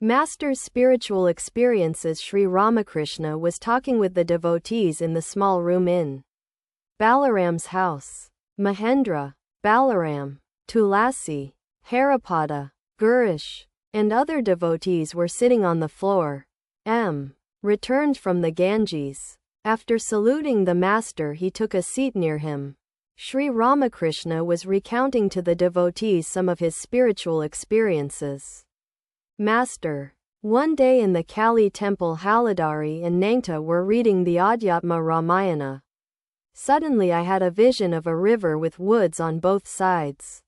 Master's spiritual experiences. Sri Ramakrishna was talking with the devotees in the small room in Balaram's house. Mahendra, Balaram, Tulasi, Haripada, Girish, and other devotees were sitting on the floor. Returned from the Ganges. After saluting the master, he took a seat near him. Sri Ramakrishna was recounting to the devotees some of his spiritual experiences. Master, one day in the Kali temple, Haladari and Nangta were reading the Adhyatma Ramayana. Suddenly I had a vision of a river with woods on both sides.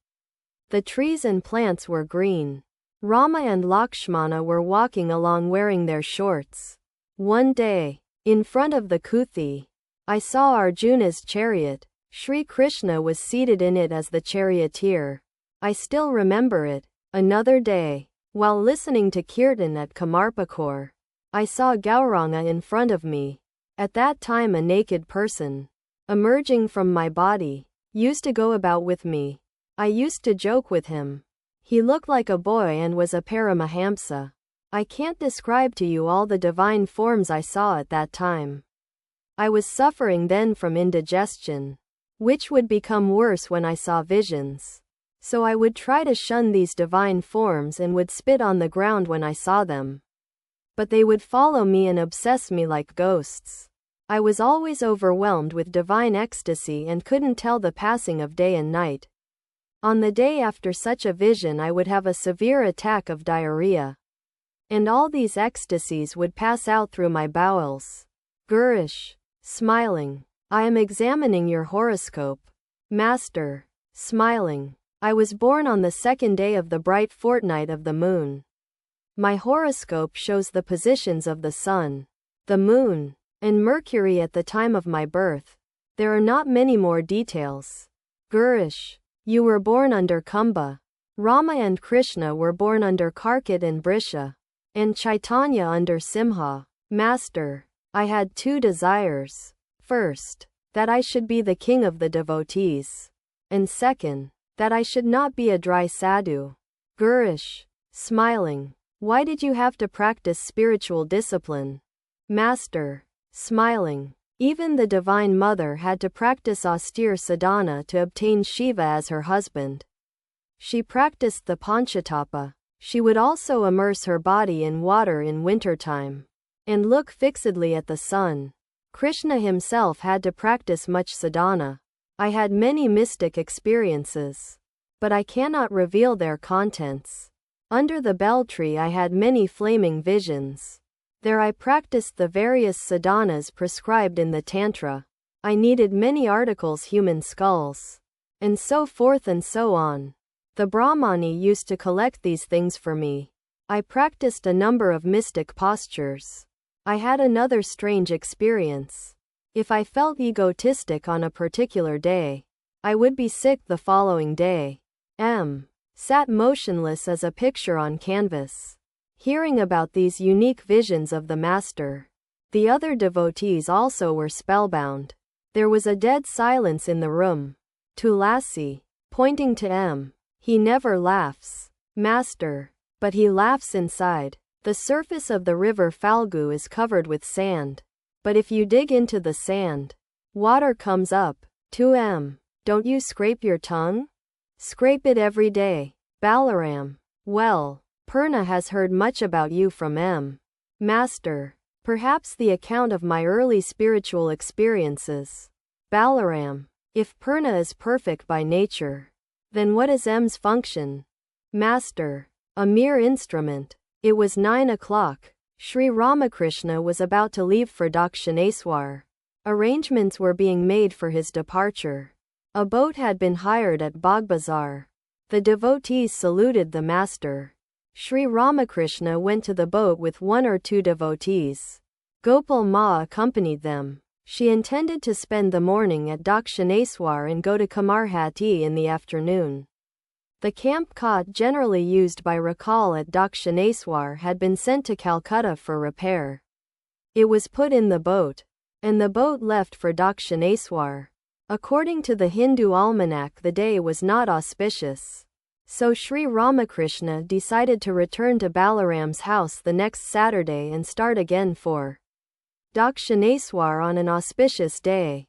The trees and plants were green. Rama and Lakshmana were walking along wearing their shorts. One day, in front of the Kuthi, I saw Arjuna's chariot. Sri Krishna was seated in it as the charioteer. I still remember it. Another day, while listening to Kirtan at Kamarpukur, I saw Gauranga in front of me. At that time a naked person, emerging from my body, used to go about with me. I used to joke with him. He looked like a boy and was a Paramahamsa. I can't describe to you all the divine forms I saw at that time. I was suffering then from indigestion, which would become worse when I saw visions. So I would try to shun these divine forms and would spit on the ground when I saw them. But they would follow me and obsess me like ghosts. I was always overwhelmed with divine ecstasy and couldn't tell the passing of day and night. On the day after such a vision I would have a severe attack of diarrhea. And all these ecstasies would pass out through my bowels. Girish, smiling. I am examining your horoscope. Master, smiling. I was born on the second day of the bright fortnight of the moon. My horoscope shows the positions of the sun, the moon, and Mercury at the time of my birth. There are not many more details. Girish, you were born under Kumbha. Rama and Krishna were born under Karkat and Brisha, and Chaitanya under Simha. Master, I had two desires. First, that I should be the king of the devotees. And second, that I should not be a dry sadhu. Girish, smiling. Why did you have to practice spiritual discipline? Master, smiling. Even the Divine Mother had to practice austere sadhana to obtain Shiva as her husband. She practiced the Panchatapa. She would also immerse her body in water in wintertime, and look fixedly at the sun. Krishna himself had to practice much sadhana. I had many mystic experiences, but I cannot reveal their contents. Under the bel tree I had many flaming visions. There I practiced the various sadhanas prescribed in the Tantra. I needed many articles, human skulls, and so forth and so on. The Brahmani used to collect these things for me. I practiced a number of mystic postures. I had another strange experience. If I felt egotistic on a particular day, I would be sick the following day. Sat motionless as a picture on canvas. Hearing about these unique visions of the Master, the other devotees also were spellbound. There was a dead silence in the room. Tulasi, pointing to he never laughs. Master, but he laughs inside. The surface of the river Falgu is covered with sand. But if you dig into the sand, water comes up. 2 Don't you scrape your tongue? Scrape it every day. Balaram, well, Purna has heard much about you from Master. Perhaps the account of my early spiritual experiences. Balaram, if Purna is perfect by nature, then what is M's function? Master, a mere instrument. It was 9 o'clock. Sri Ramakrishna was about to leave for Dakshineswar. Arrangements were being made for his departure. A boat had been hired at Bagbazar. The devotees saluted the Master. Sri Ramakrishna went to the boat with 1 or 2 devotees. Gopal Ma accompanied them. She intended to spend the morning at Dakshineswar and go to Kamarhati in the afternoon. The camp cot generally used by Rakal at Dakshineswar had been sent to Calcutta for repair. It was put in the boat, and the boat left for Dakshineswar. According to the Hindu almanac, the day was not auspicious. So Sri Ramakrishna decided to return to Balaram's house the next Saturday and start again for Dakshineswar on an auspicious day.